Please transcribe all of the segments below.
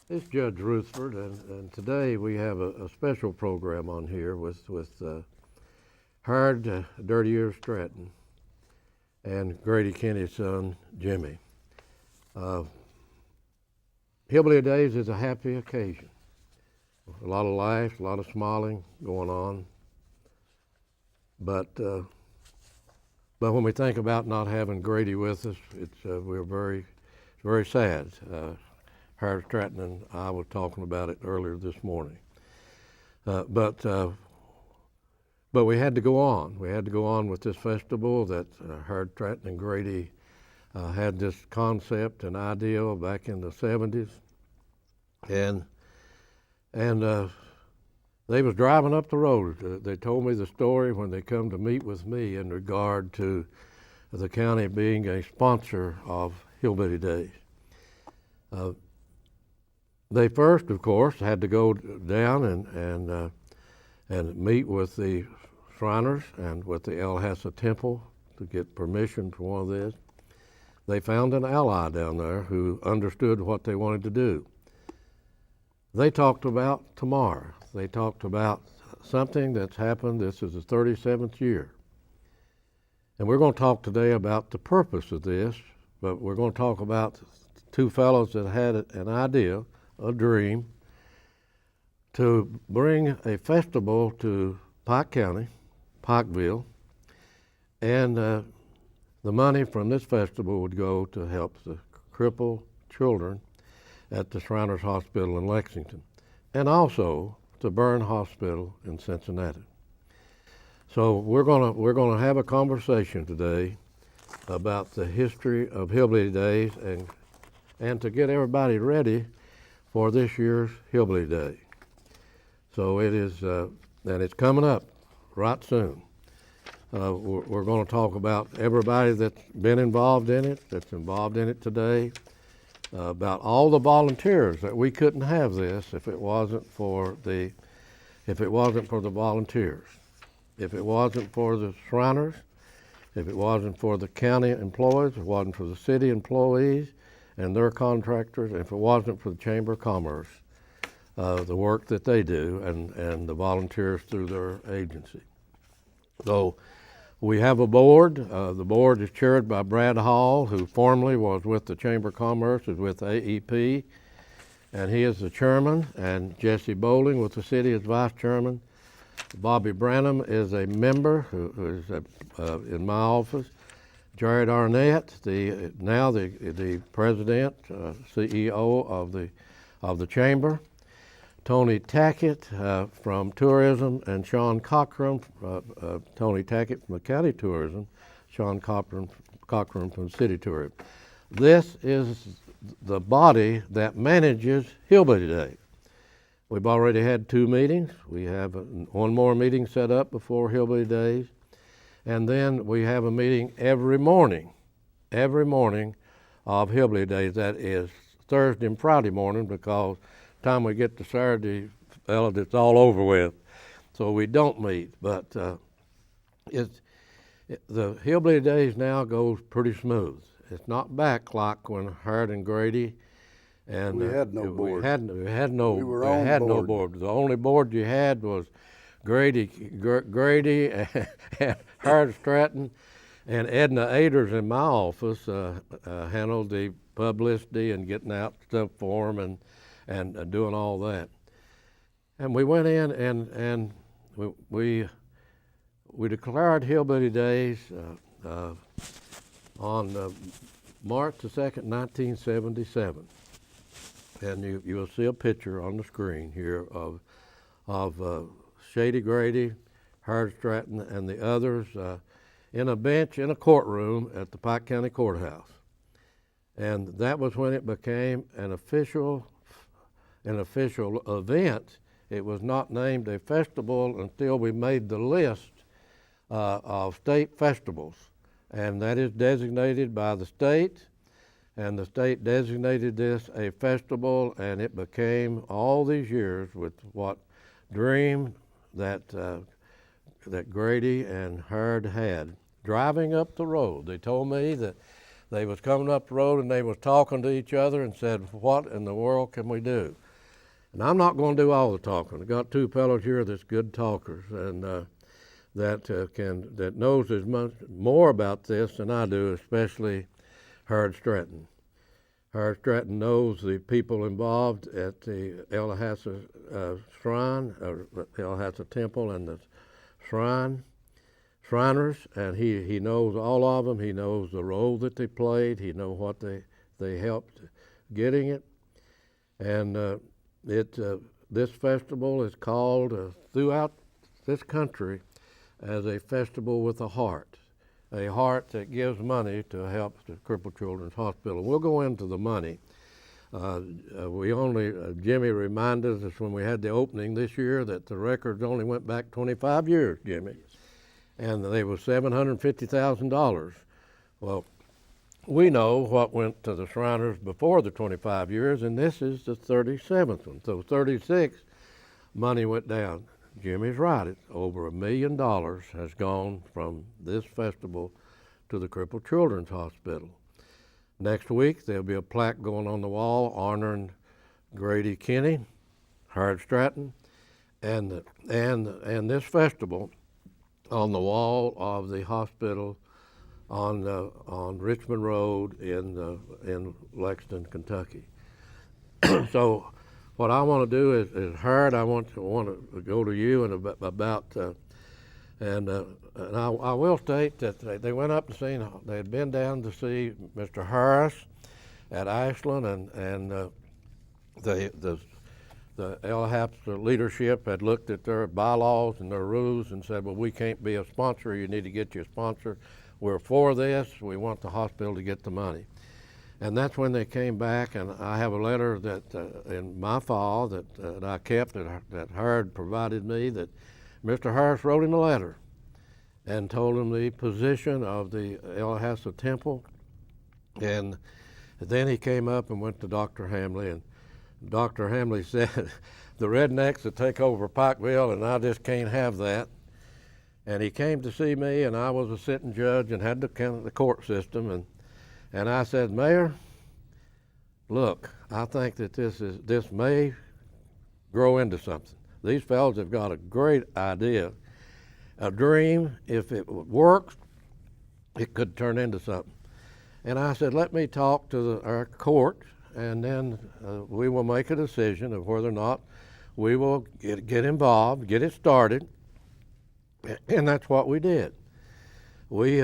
It's Judge Rutherford, and today we have a special program on here with Hard Dirty Ears Stratton and Grady Kenny's son, Jimmy. Uh, Hillbilly Days is a happy occasion. A lot of laughs, a lot of smiling going on. But when we think about not having Grady with us, we're very sad. Howard Stratton and I were talking about it earlier this morning. Uh, but uh, but we had to go on. We had to go on with this festival that Howard Stratton and Grady had this concept and idea back in the 70s, and they was driving up the road. They told me the story when they come to meet with me in regard to the county being a sponsor of Hillbilly Days. Uh, They first, of course, had to go down and meet with the Shriners and with the El Hasa Temple to get permission for one of this. They found an ally down there who understood what they wanted to do. They talked about tomorrow. They talked about something that's happened. This is the 37th year. And we're going to talk today about the purpose of this, but we're going to talk about two fellows that had an idea, a dream, to bring a festival to Pike County, Pikeville, and the money from this festival would go to help the crippled children at the Shriners Hospital in Lexington, and also the Burn Hospital in Cincinnati. So we're gonna have a conversation today about the history of Hillbilly Days and to get everybody ready for this year's Hillbilly Day. So it is, and it's coming up right soon. We're going to talk about everybody that's been involved in it, that's involved in it today, about all the volunteers that we couldn't have this if it wasn't for the volunteers, if it wasn't for the Shriners, if it wasn't for the county employees, if it wasn't for the city employees and their contractors, if it wasn't for the Chamber of Commerce, the work that they do and the volunteers through their agency. So we have a board. The board is chaired by Brad Hall, who formerly was with the Chamber of Commerce, is with AEP, and he is the chairman, and Jesse Bowling with the city is vice chairman. Bobby Branham is a member who is in my office. Jared Arnett, the president, CEO of the chamber. Tony Tackett from tourism, and Sean Cochran, Tony Tackett from the county tourism, Sean Cochran from city tourism. This is the body that manages Hillbilly Day. We've already had 2 meetings. We have one more meeting set up before Hillbilly Days. And then we have a meeting every morning of Hillbilly Days. That is Thursday and Friday morning, because time we get to Saturday, well, it's all over with. So we don't meet, but the Hillbilly Days now goes pretty smooth. It's not back like when Howard and Grady and we had no board. We had no board. board. The only board you had was Grady and Howard Stratton, and Edna Aders in my office handled the publicity and getting out stuff for them and doing all that. And we went in and we declared Hillbilly Days on March the 2nd, 1977. And you'll see a picture on the screen here of Shady Grady, Howard Stratton, and the others in a bench in a courtroom at the Pike County Courthouse. And that was when it became an official event. It was not named a festival until we made the list of state festivals. And that is designated by the state, and the state designated this a festival, and it became all these years with what dream that Grady and Howard had. Driving up the road, they told me that they was coming up the road and they was talking to each other and said, what in the world can we do? And I'm not going to do all the talking. I got two fellows here that's good talkers and that knows as much more about this than I do, especially Herd Stratton. Herd Stratton knows the people involved at the Elahassa Shrine, or Elahassa Temple, and the Shriners, and he knows all of them. He knows the role that they played. He knows what they helped getting it, and this festival is called throughout this country as a festival with a heart that gives money to help the Crippled Children's Hospital. We'll go into the money. Jimmy reminded us when we had the opening this year that the records only went back 25 years, Jimmy, and they were $750,000. Well, we know what went to the Shriners before the 25 years, and this is the 37th one. So 36, money went down. Jimmy's right. It's over $1 million has gone from this festival to the Crippled Children's Hospital. Next week, there'll be a plaque going on the wall honoring Grady Kinney, Herd Stratton, and this festival on the wall of the hospital on Richmond Road in Lexington, Kentucky. So what I want to do is Herd, I want to go to you and about and I will state that they went up and seen, they had been down to see Mr. Harris at Ashland, and the Elahassa leadership had looked at their bylaws and their rules and said, well, we can't be a sponsor. You need to get you a sponsor. We're for this. We want the hospital to get the money. And that's when they came back, and I have a letter that in my file that I kept that Herd provided me, that Mr. Harris wrote him a letter and told him the position of the Elahassa Temple. And then he came up and went to Dr. Hamley, and Dr. Hamley said, the rednecks will take over Pikeville, and I just can't have that. And he came to see me, and I was a sitting judge and had the court system, and I said, Mayor, look, I think that this may grow into something. These fellows have got a great idea, a dream. If it works, it could turn into something. And I said, let me talk to our court, and then we will make a decision of whether or not we will get involved, get it started, and that's what we did. We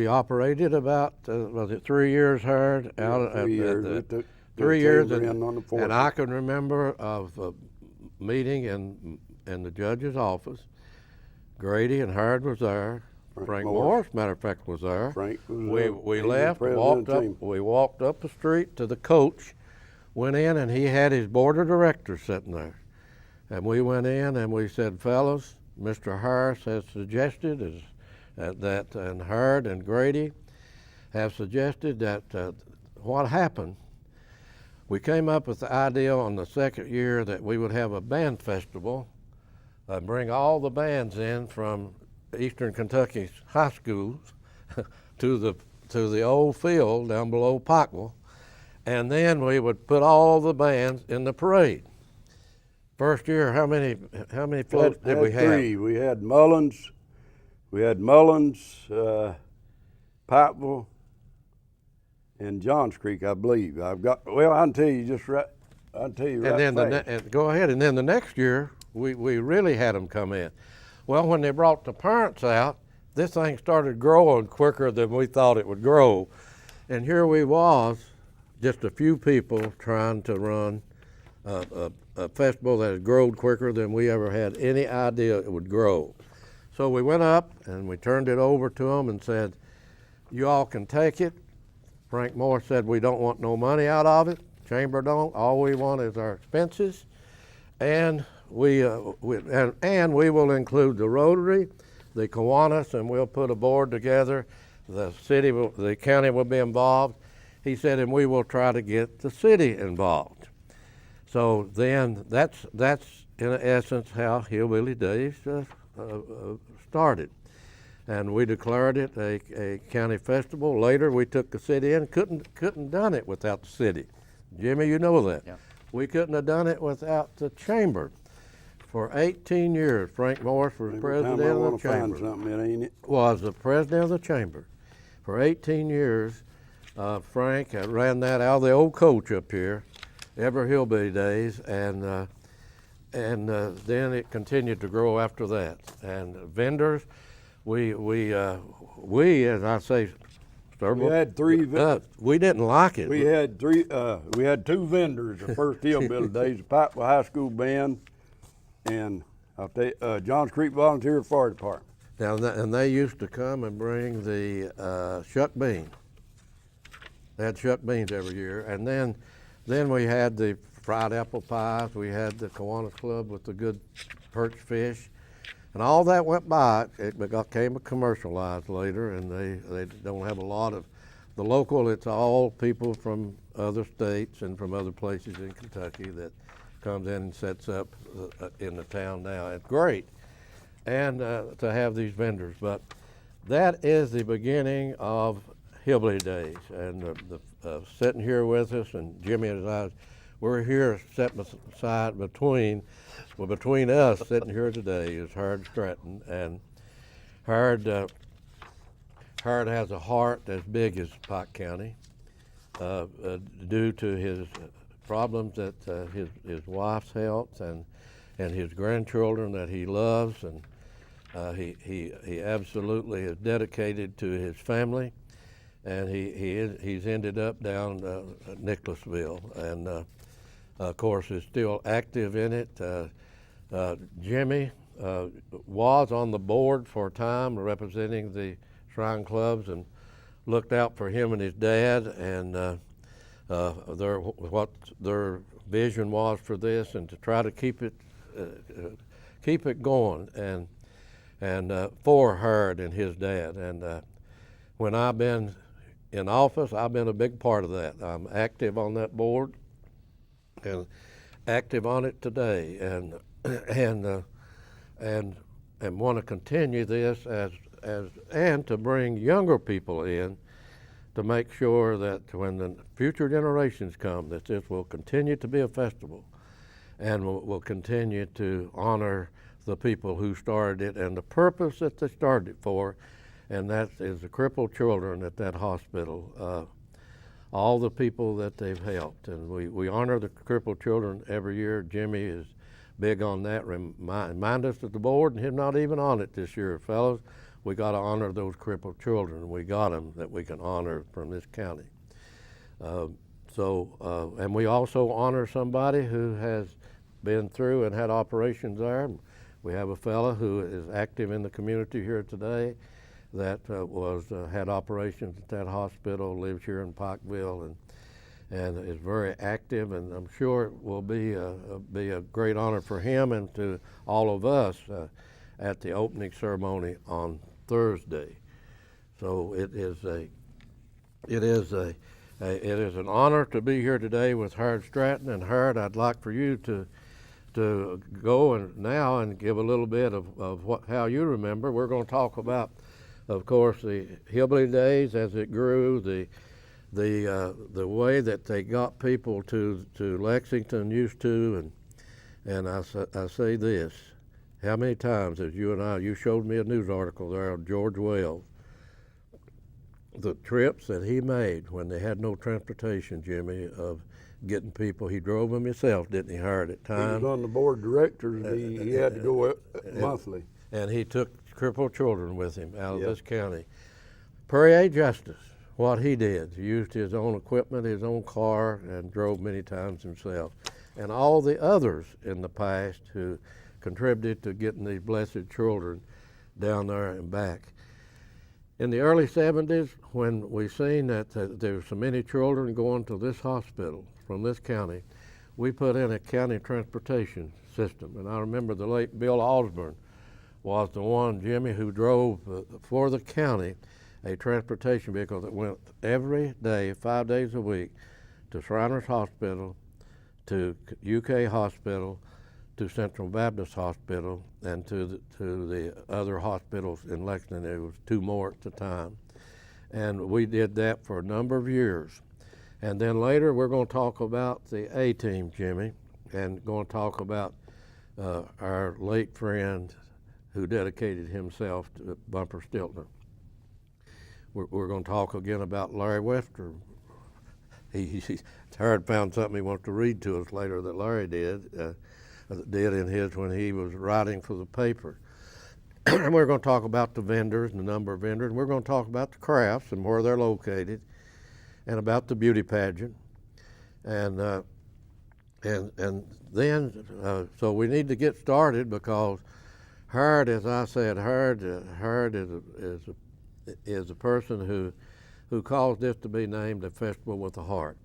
operated about, was it 3 years, Herd? Yeah, 3 years. 3 years, and I can remember of a meeting in the judge's office. Grady and Herd was there. Frank Morris, matter of fact, was there. Frank was we left, we walked up the street to the coach, went in, and he had his board of directors sitting there. And we went in and we said, fellas, Mr. Harris has suggested that, and Herd and Grady have suggested that what happened, we came up with the idea on the second year that we would have a band festival, bring all the bands in from Eastern Kentucky's high schools to the old field down below Pikeville, and then we would put all the bands in the parade. First year, how many floats did we have? Three. We had Mullins, Pikeville, and Johns Creek, I believe. I can tell you just right. I'll tell you right. And then go ahead. And then the next year, we really had them come in. Well, when they brought the parents out, this thing started growing quicker than we thought it would grow. And here we was, just a few people trying to run a festival that had grown quicker than we ever had any idea it would grow. So we went up and we turned it over to them and said, you all can take it. Frank Moore said, we don't want no money out of it. Chamber don't. All we want is our expenses. And we will include the Rotary, the Kiwanis, and we'll put a board together. The county will be involved. He said, and we will try to get the city involved. So then that's in essence how Hillbilly Days started. and we declared it a county festival. Later, we took the city in. Couldn't done it without the city. Jimmy, you know that. Yeah. We couldn't have done it without the chamber. For 18 years, Frank Morris was Every president time I of want the to find chamber. something, it ain't it. Was the president of the chamber. For 18 years, Frank ran that out of the old coach up here, every hillbilly days, and then it continued to grow after that. And vendors, we as I say, We had three. we didn't like it. We had three. We had two vendors the first hillbilly days: the Pikeville High School band, and I'll tell you, Johns Creek Volunteer Fire Department. Now, and they used to come and bring the shuck bean. They had shuck beans every year, and then we had the fried apple pies. We had the Kiwanis Club with the good perch fish, and all that went by. It became commercialized later, and they don't have a lot of the local. It's all people from other states and from other places in Kentucky that comes in and sets up in the town now. It's great, and to have these vendors. But that is the beginning of Hillbilly Days, and sitting here with us, and Jimmy and I, we're here set aside between us sitting here today is Hard Stratton, and Hard has a heart as big as Pike County, due to his problems that his wife's health and his grandchildren that he loves, and he absolutely is dedicated to his family, and he's ended up down at Nicholasville, and of course is still active in it. Jimmy was on the board for a time representing the Shrine Clubs and looked out for him and his dad, and what their vision was for this, and to try to keep it going, and for Hard and his dad. And when I've been in office, I've been a big part of that. I'm active on that board, and active on it today, and want to continue this and to bring younger people in to make sure that when the future generations come, that this will continue to be a festival, and will continue to honor the people who started it and the purpose that they started it for, and that is the crippled children at that hospital. All the people that they've helped, and we honor the crippled children every year. Jimmy is big on that. Remind us at the board, and him not even on it this year, fellows. We got to honor those crippled children. We got them that we can honor from this county. And we also honor somebody who has been through and had operations there. We have a fellow who is active in the community here today that had operations at that hospital, lives here in Pikeville, and is very active, and I'm sure it will be a great honor for him and to all of us at the opening ceremony on Thursday. So it is an honor to be here today with Hard Stratton. And Hard, I'd like for you to go now and give a little bit of how you remember. We're going to talk about, of course, the Hillbilly Days as it grew, the way that they got people to Lexington used to, and I say this: how many times as you showed me a news article there on George Wells, the trips that he made when they had no transportation, Jimmy, of getting people. He drove them himself, didn't he, Hard, at times? He was on the board of directors, and he had to go monthly. And he took crippled children with him out of this county. Perrier Justice, what he did, he used his own equipment, his own car, and drove many times himself. And all the others in the past who contributed to getting these blessed children down there and back. In the early 70s, when we seen that there were so many children going to this hospital from this county, we put in a county transportation system. And I remember the late Bill Osborne was the one, Jimmy, who drove for the county a transportation vehicle that went every day, 5 days a week, to Shriners Hospital, to UK Hospital, to Central Baptist Hospital and to the other hospitals in Lexington. There was 2 more at the time. And we did that for a number of years. And then later we're going to talk about the A-team, Jimmy, and going to talk about our late friend who dedicated himself to Bumper Stiltner. We're going to talk again about Larry Webster. Harold found something he wants to read to us later that Larry did in his when he was writing for the paper. And we're going to talk about the vendors and the number of vendors. And we're going to talk about the crafts and where they're located, and about the beauty pageant, and then so we need to get started because Harold, as I said, Harold is a person who caused this to be named a festival with a heart.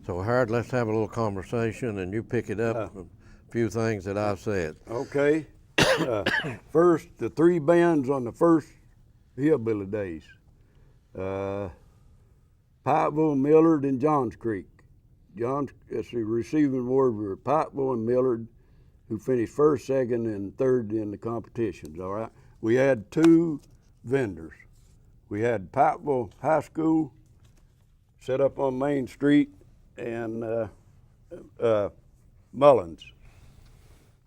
So Harold, let's have a little conversation, and you pick it up a few things that I said. Okay. First, the 3 bands on the first Hillbilly Days. Pikeville, Millard, and Johns Creek. It's the receiving award were Pikeville and Millard, who finished first, second, and third in the competitions, all right? We had 2 vendors. We had Pikeville High School set up on Main Street, and Mullins.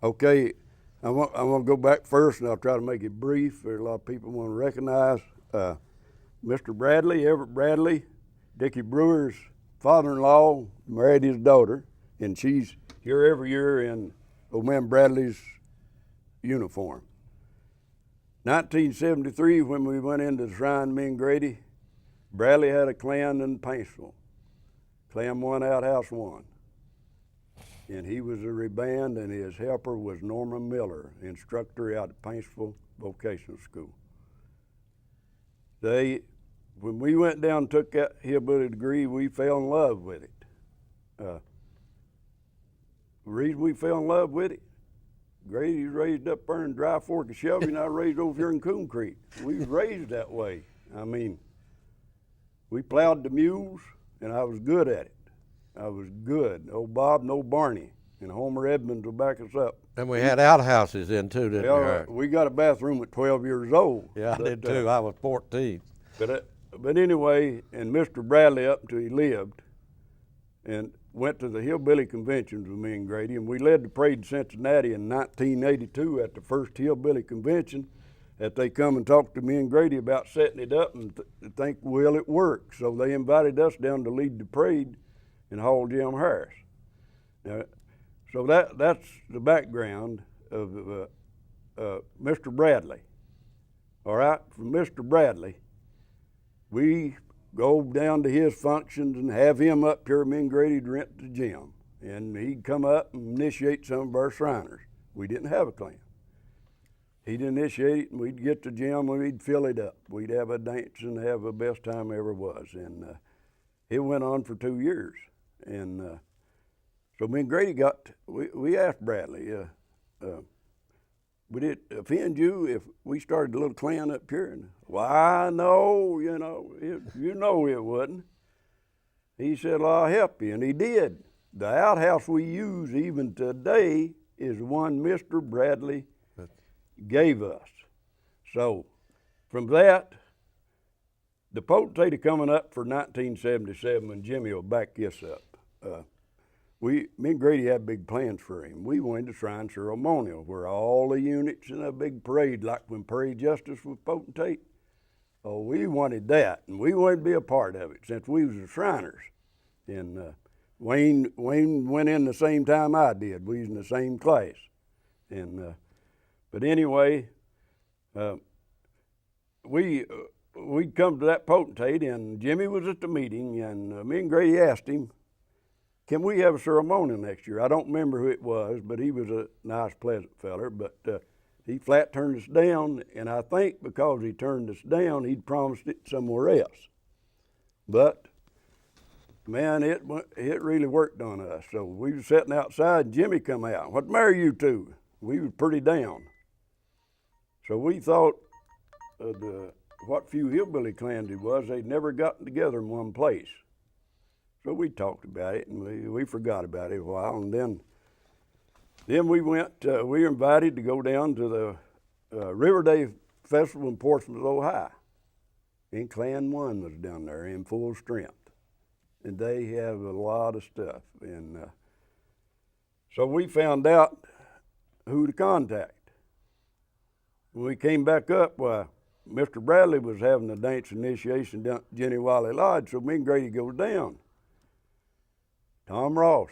Okay, I want to go back first, and I'll try to make it brief. There's a lot of people want to recognize Mr. Bradley, Everett Bradley, Dickie Brewer's father-in-law, married his daughter, and she's here every year in old man Bradley's uniform. 1973, when we went into the shrine, me and Grady, Bradley had a clan in Paintsville. Clan 1, Outhouse 1. And he was a reband, and his helper was Norman Miller, instructor out at Paintsville Vocational School. When we went down and took that hillbilly degree, we fell in love with it. The reason we fell in love with it, Grady's raised up there in Dry Fork of Shelby, and I raised over here in Coon Creek. We was raised that way. I mean, we plowed the mules, and I was good at it. I was good. No Bob, no Barney, and Homer Edmonds will back us up. And we had outhouses in too, didn't we? We got a bathroom at 12 years old. Yeah, I did too. I was 14. But anyway, and Mr. Bradley up until he lived, and went to the Hillbilly Conventions with me and Grady, and we led the parade in Cincinnati in 1982 at the first Hillbilly Convention, that they come and talked to me and Grady about setting it up and think, well, it worked. So they invited us down to lead the parade in Hall Jim Harris. Now, so that's the background of Mr. Bradley. All right, from Mr. Bradley, we go down to his functions and have him up here. Me and Grady'd rent the gym, and he'd come up and initiate some of our Shriners. We didn't have a clan. He'd initiate it, and we'd get the gym, and we'd fill it up. We'd have a dance and have the best time ever was. And it went on for 2 years. And so me and Grady we asked Bradley, would it offend you if we started a little clan up here? And, why, no, it wouldn't. He said, well, I'll help you, and he did. The outhouse we use even today is one Mr. Bradley gave us. So from that, the potentate coming up for 1977, and Jimmy will back this up. Me and Grady had big plans for him. We wanted to shrine ceremonial where all the units in a big parade, like when Parade Justice was potentate. Oh, we wanted that, and we wanted to be a part of it since we was the Shriners. And Wayne went in the same time I did. We was in the same class. And but anyway, we'd come to that potentate, and Jimmy was at the meeting, and me and Grady asked him, can we have a ceremonial next year? I don't remember who it was, but he was a nice, pleasant feller, but he flat turned us down, and I think because he turned us down, he'd promised it somewhere else. But, man, it really worked on us. So we were sitting outside, and Jimmy come out. What the matter you two? We was pretty down. So we thought what few hillbilly clans it was, they'd never gotten together in one place. So we talked about it, and we forgot about it a while, and then Then we went, we were invited to go down to the River Day Festival in Portsmouth, Ohio. And Clan 1 was down there in full strength. And they have a lot of stuff. And so we found out who to contact. When we came back up, Mr. Bradley was having a dance initiation down at Jenny Wiley Lodge, so me and Grady goes down. Tom Ross,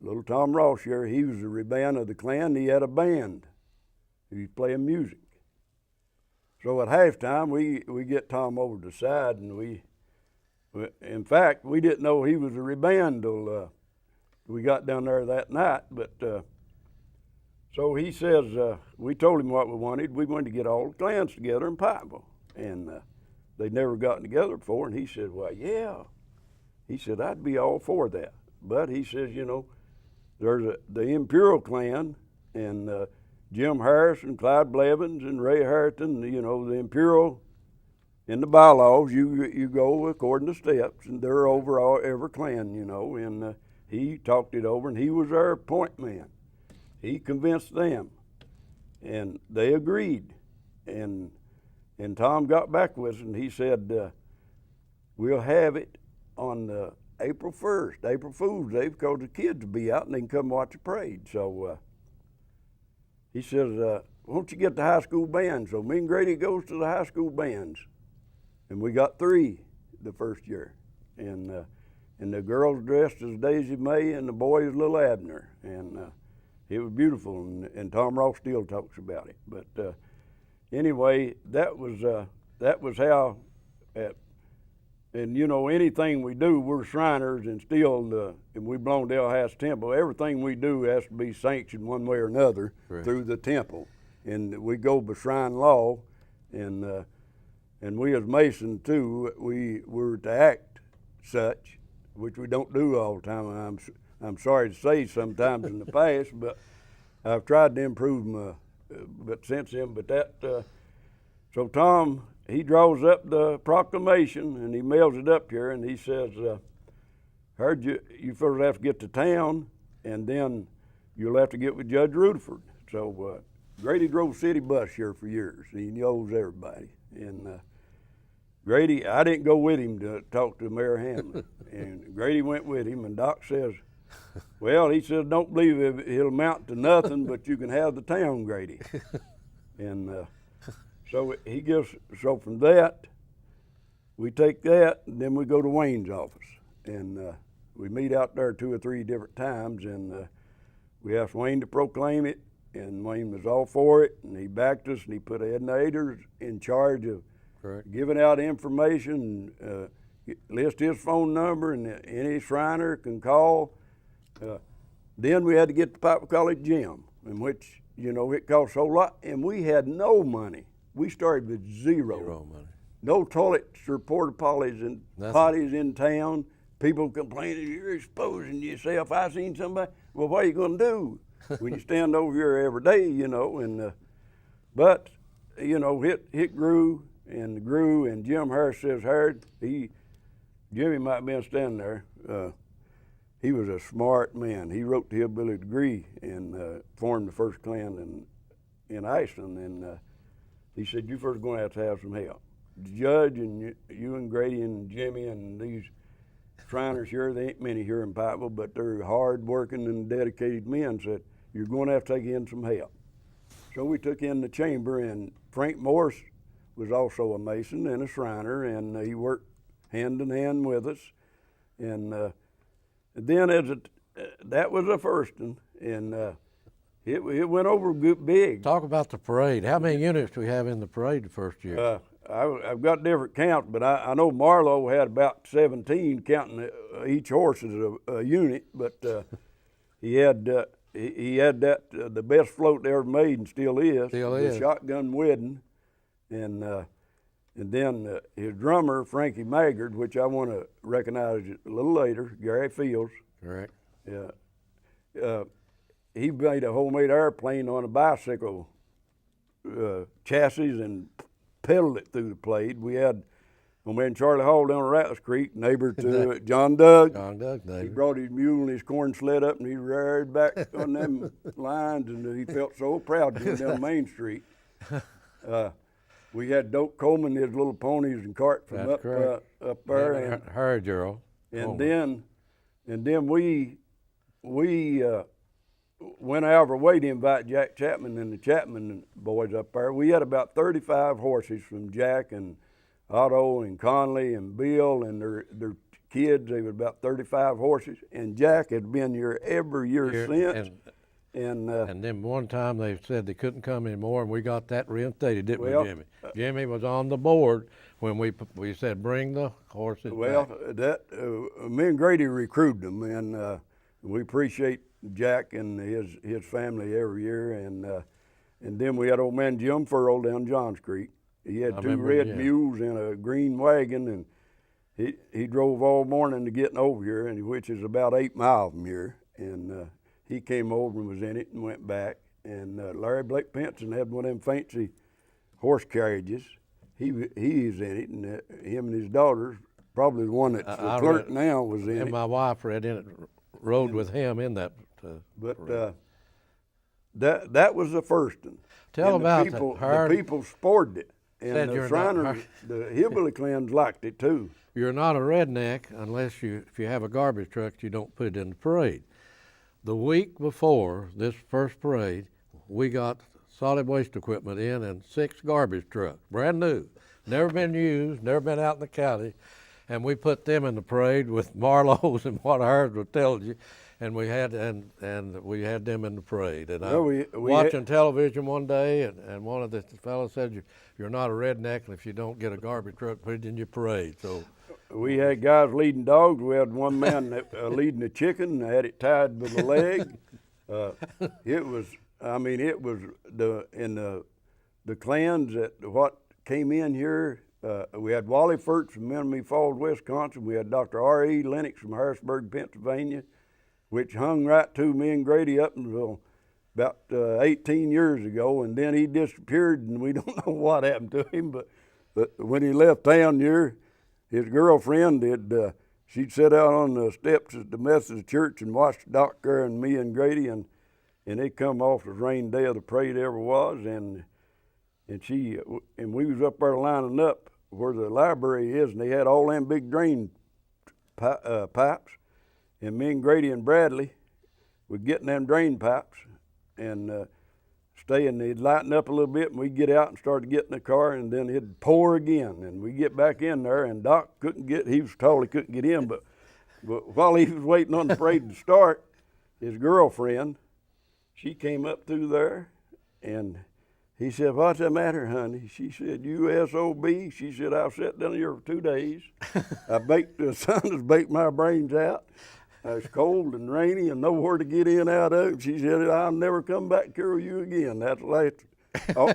little Tom Ross here, he was the reband of the Klan. He had a band. He was playing music. So at halftime, we get Tom over to the side, and in fact, we didn't know he was a reband till we got down there that night. But so he says, we told him what we wanted. We wanted to get all the clans together in Pikeville, and they'd never gotten together before. And he said, well, yeah. He said, I'd be all for that. But he says, you know, there's the Imperial Clan, and Jim Harris and Clyde Blevins and Ray Harrington, you know, the Imperial, in the bylaws, you go according to steps, and they're over every clan, you know, and he talked it over, and he was our point man. He convinced them, and they agreed, and Tom got back with us, and he said, we'll have it on April 1st, April Fool's Day, because the kids will be out and they can come watch the parade. So he says, why don't you get the high school band? So me and Grady goes to the high school bands, and we got 3 the first year. And the girls dressed as Daisy May and the boys Little Abner. And it was beautiful, and Tom Ross still talks about it. But anyway, that was how, and you know, anything we do, we're Shriners, and still, and we belong to El Temple. Everything we do has to be sanctioned one way or another through the temple, and we go by Shrine law, and we as Masons too, we were to act such, which we don't do all the time. I'm sorry to say sometimes in the past, but I've tried to improve but since then. But so Tom, he draws up the proclamation and he mails it up here, and he says, heard you first have to get to town, and then you'll have to get with Judge Rutherford. So Grady drove city bus here for years. He knows everybody. And Grady, I didn't go with him to talk to Mayor Hamlin. And Grady went with him, and Doc says, well, he says, don't believe it'll amount to nothing, but you can have the town, Grady. And so he gives, so from that, we take that, and then we go to Wayne's office. And we meet out there 2 or 3 different times, and we asked Wayne to proclaim it, and Wayne was all for it, and he backed us, and he put Edna Aders in charge of giving out information, list his phone number, and any Shriner can call. Then we had to get the Pikeville College gym, in which, you know, it cost a whole lot, and we had no money. We started with zero money. No toilets or porta potties in town. People complaining, you're exposing yourself. I seen somebody. Well, what are you going to do when you stand over here every day, you know? And but, you know, it grew and grew, and Jim Harris says, Jimmy might have been standing there. He was a smart man. He wrote the hillbilly degree and formed the first Klan in Iceland. And he said, you first going to have some help. The judge and you and Grady and Jimmy and these Shriners here, there ain't many here in Pikeville, but they're hard-working and dedicated men, said, you're going to have to take in some help. So we took in the chamber, and Frank Morris was also a Mason and a Shriner, and he worked hand in hand with us. And then that was the first one, and it went over big. Talk about the parade. How many units do we have in the parade the first year? I've got different counts, but I know Marlowe had about 17, counting each horse as a unit. But he had that the best float they ever made, and still is. The shotgun wedding, and then his drummer Frankie Maggard, which I want to recognize a little later, Gary Fields. Correct. Yeah. He made a homemade airplane on a bicycle chassis and pedaled it through the parade. We had Old man Charlie Hall down at Rattlers Creek, neighbor to John Doug. John Doug, He neighbor. brought his mule and his corn sled up, and he reared back on them lines, and he felt so proud to go down Main Street. We had Doak Coleman, his little ponies and cart from That's correct. up there, And and Harry Gerald. then we went out of our way to invite Jack Chapman and the Chapman boys up there. We had about 35 horses from Jack and Otto and Conley and Bill and their kids. They were about 35 horses, and Jack had been here every year since. And then one time they said they couldn't come anymore, and we got that reinstated, didn't we, Jimmy? Jimmy was on the board when we said bring the horses Well, back. Me and Grady recruited them, and we appreciate Jack and his family every year. And then we had old man Jim Furl down Johns Creek. He had two red mules and a green wagon, and he drove all morning to getting over here, and which is about 8 miles from here. And he came over and was in it and went back. And Larry Blake Penson had one of them fancy horse carriages. He's in it, and him and his daughters, probably the one that's the clerk now, was in it. And my wife read in it, rode with him in that. That was the first one. Tell and about the people sported it, and the Shriners, the hillbilly clans liked it too. You're not a redneck unless if you have a garbage truck, you don't put it in the parade. The week before this first parade, we got solid waste equipment in and 6 garbage trucks, brand new, never been used, never been out in the county, and we put them in the parade with Marlowe's and what ours would tell you, and we had we had them in the parade. And I was watching television one day, and one of the fellows said, "You're not a redneck if you don't get a garbage truck put it in your parade." So we had guys leading dogs. We had one man that, leading a chicken, had it tied with a leg. It was the clans that what came in here. We had Wally Furch from Menominee Falls, Wisconsin. We had Dr. R.E. Lennox from Harrisburg, Pennsylvania, which hung right to me and Grady up until about 18 years ago, and then he disappeared, and we don't know what happened to him. But when he left town here, his girlfriend she'd sit out on the steps at the Methodist church and watch the doctor and me and Grady, and it come off the rain day of the parade ever was, and we was up there lining up where the library is, and they had all them big drain pipes, and me and Grady and Bradley would get in them drain pipes and stay, and they'd lighten up a little bit, and we'd get out and start to get in the car, and then it'd pour again, and we'd get back in there, and Doc he was told he couldn't get in, but while he was waiting on the parade to start, his girlfriend, she came up through there, and he said, "What's the matter, honey?" She said, "USOB." She said, "I've sat down here for 2 days. The sun has baked my brains out. It's cold and rainy and nowhere to get in and out of." She said, "I'll never come back and carry you again." That's the last. Oh,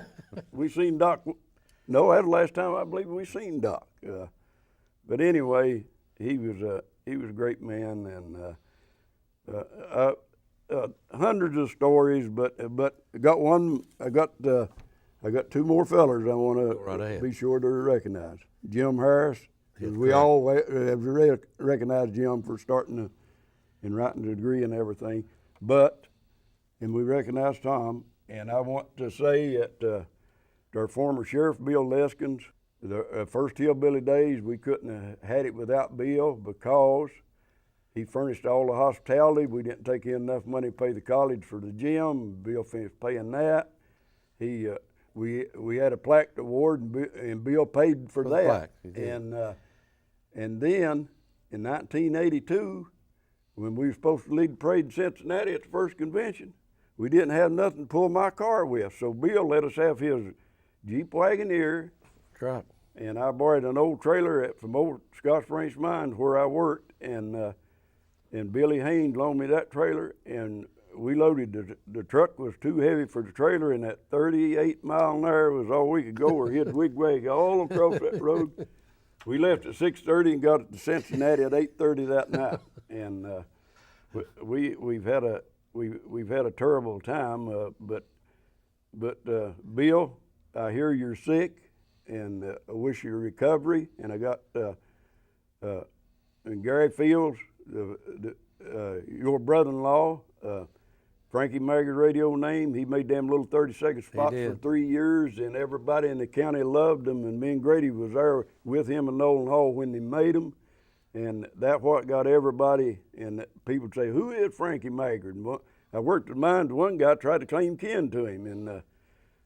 we seen Doc. No, that's the last time I believe we seen Doc. But anyway, he was a great man, and hundreds of stories. But I got 2 more fellers I want to be sure to recognize. Jim Harris, we all have recognized Jim for starting and writing the degree and everything. And we recognize Tom. And I want to say that our former sheriff, Bill Leskins, the first Hillbilly days, we couldn't have had it without Bill because he furnished all the hospitality. We didn't take in enough money to pay the college for the gym. Bill finished paying that. We had a plaque award, and Bill paid for that. And then in 1982, when we were supposed to lead the parade in Cincinnati at the first convention, we didn't have nothing to pull my car with. So Bill let us have his Jeep Wagoneer. That's right. And I borrowed an old trailer from old Scotch Branch Mines where I worked, and Billy Haynes loaned me that trailer, and we loaded the truck was too heavy for the trailer, and that 38 mile an hour was all we could go, or he'd wigwag all across that road. We left at 6:30 and got to Cincinnati at 8:30 that night, and we've had a terrible time. But Bill, I hear you're sick, and I wish you recovery. And I got and Gary Fields, your brother-in-law, Frankie Maggard's radio name. He made them little 30-second spots for 3 years, and everybody in the county loved him. And me and Grady was there with him in Nolan Hall when they made him, and that's what got everybody. And people say, "Who is Frankie Maggard?" And I worked at mines. One guy tried to claim kin to him, and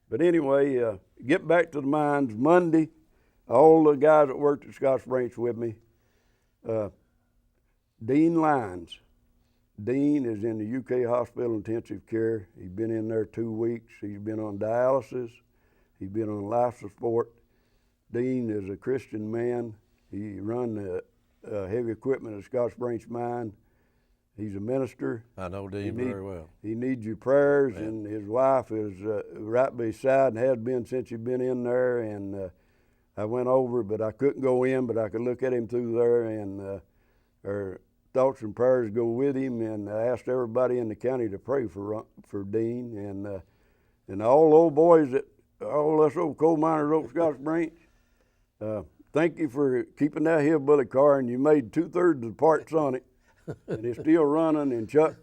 but anyway, get back to the mines Monday. All the guys that worked at Scotts Branch with me. Dean Lyons. Dean is in the UK hospital intensive care. He's been in there 2 weeks. He's been on dialysis. He's been on life support. Dean is a Christian man. He run the heavy equipment at Scotts Branch Mine. He's a minister. I know Dean very well. He needs your prayers, and his wife is right beside and has been since he's been in there. And I went over, but I couldn't go in, but I could look at him through there, and our thoughts and prayers go with him. And I asked everybody in the county to pray for Dean, and all the old boys that all us old coal miners over Scotts Branch. Thank you for keeping that hillbilly car, and you made 2/3 of the parts on it, and it's still running. And Chuck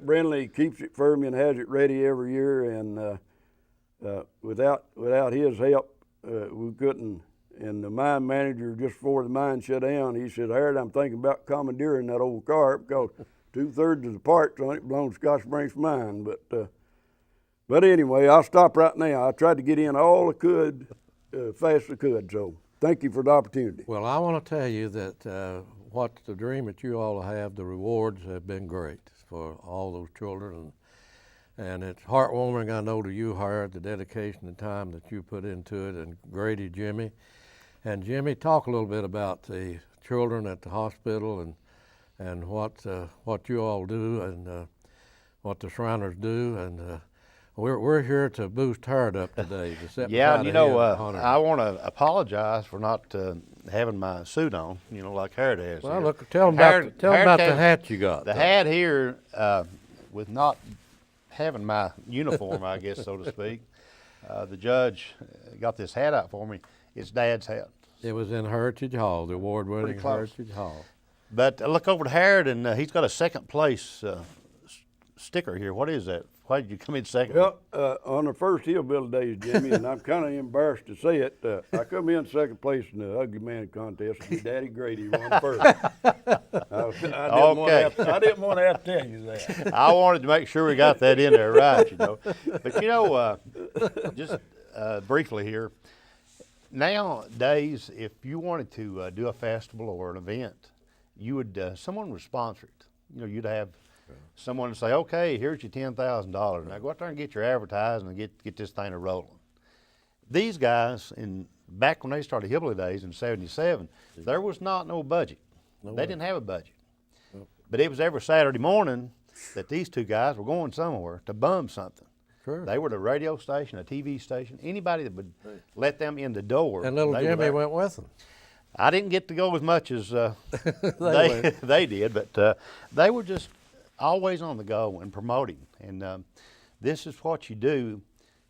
Brindley keeps it for me and has it ready every year. And without his help, we couldn't. And the mine manager, just before the mine shut down, he said, "Harold, I'm thinking about commandeering that old car because 2/3 of the parts on it belong to Scotts Branch Mine." But anyway, I'll stop right now. I tried to get in all I could, fast as I could. So thank you for the opportunity. Well, I want to tell you that what the dream that you all have, the rewards have been great for all those children. And it's heartwarming, I know, to you, Harold, the dedication and time that you put into it, and Grady, Jimmy. And Jimmy, talk a little bit about the children at the hospital and what you all do and what the Shriners do. And we're here to boost Harold up today. Yeah, and I want to apologize for not having my suit on, like Harold has. Well, here. Look, tell them about the hat you got. The hat here, with not having my uniform, I guess, so to speak, the judge got this hat out for me. It's Dad's hat. It was in Heritage Hall, the award-winning Heritage Hall. But I look over to Harold, and he's got a second place sticker here. What is that? Why did you come in second? Well, on the first hillbilly days, Jimmy, and I'm kind of embarrassed to say it, I come in second place in the Ugly Man contest, and Daddy Grady won first. I didn't want to have to tell you that. I wanted to make sure we got that in there right, But just briefly here, nowadays, if you wanted to do a festival or an event, you would someone would sponsor it. You'd have someone say, "Okay, here's your $10,000. Now go out there and get your advertising and get this thing rolling." These guys, back when they started Hillbilly Days in '77, there was no budget. They didn't have a budget. Nope. But it was every Saturday morning that these two guys were going somewhere to bum something. Sure. They were the radio station, a TV station, anybody that would let them in the door. And little Jimmy went with them. I didn't get to go as much as they did, but they were just always on the go and promoting. And this is what you do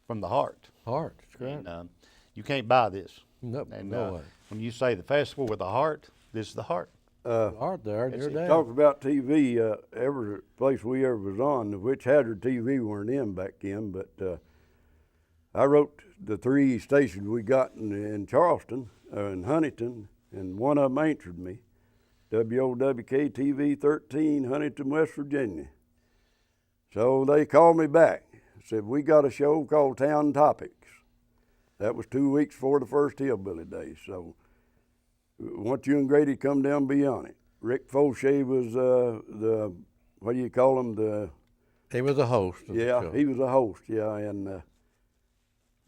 from the heart. Heart, that's great. And, you can't buy this. Nope, and, no way. When you say the festival with a heart, this is the heart. Heart there in your day. Talk about TV, every place we ever was on, which Hazard TV weren't in back then, but I wrote the 3 stations we got in Charleston, in Huntington, and one of them answered me. WOWK TV 13, Huntington, West Virginia. So they called me back, said, "We got a show called Town Topics." That was 2 weeks before the first Hillbilly Days. So once you and Grady come down and be on it. Rick Fauché was what do you call him? He was a host. Yeah, he was a host, yeah, and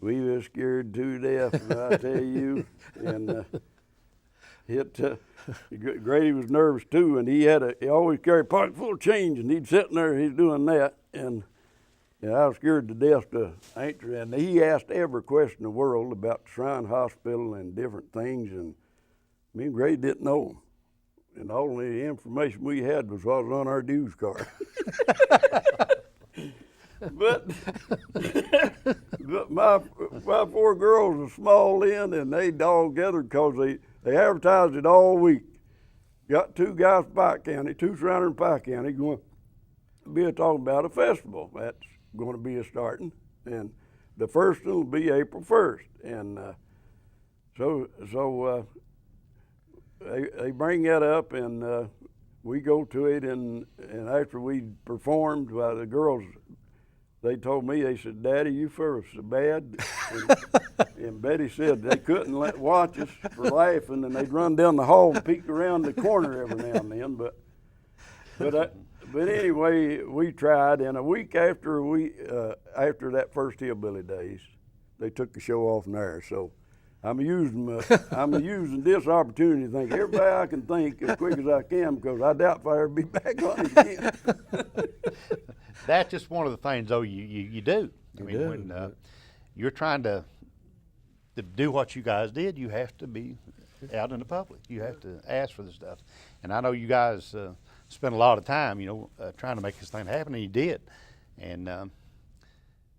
we were scared to death, I tell you. And Grady was nervous too, and he always carried a pocket full of change, and he'd sit in there, he's doing that, and I was scared to death to answer. And he asked every question in the world about the Shrine Hospital and different things, and me and Grady didn't know them. And all the information we had was what was on our dues card. But my 4 girls were small then, and they all gathered because they advertised it all week. Got 2 guys from Pike County, 2 surrounding Pike County, going to be talking about a festival that's going to be starting, and the first one will be April 1st, and they bring that up, and we go to it, and after we performed, the girls, they told me, they said, "Daddy, you feel so bad." And Betty said they couldn't watch us for laughing, and they'd run down the hall and peek around the corner every now and then. But anyway, we tried, and a week after after that first Hillbilly Days, they took the show off in there. So I'm using this opportunity to thank everybody I can think as quick as I can, because I doubt if I ever be back on it again. That's just one of the things, though, you do. I mean, when you're trying to do what you guys did, you have to be out in the public. You have to ask for the stuff. And I know you guys spent a lot of time, trying to make this thing happen, and you did. And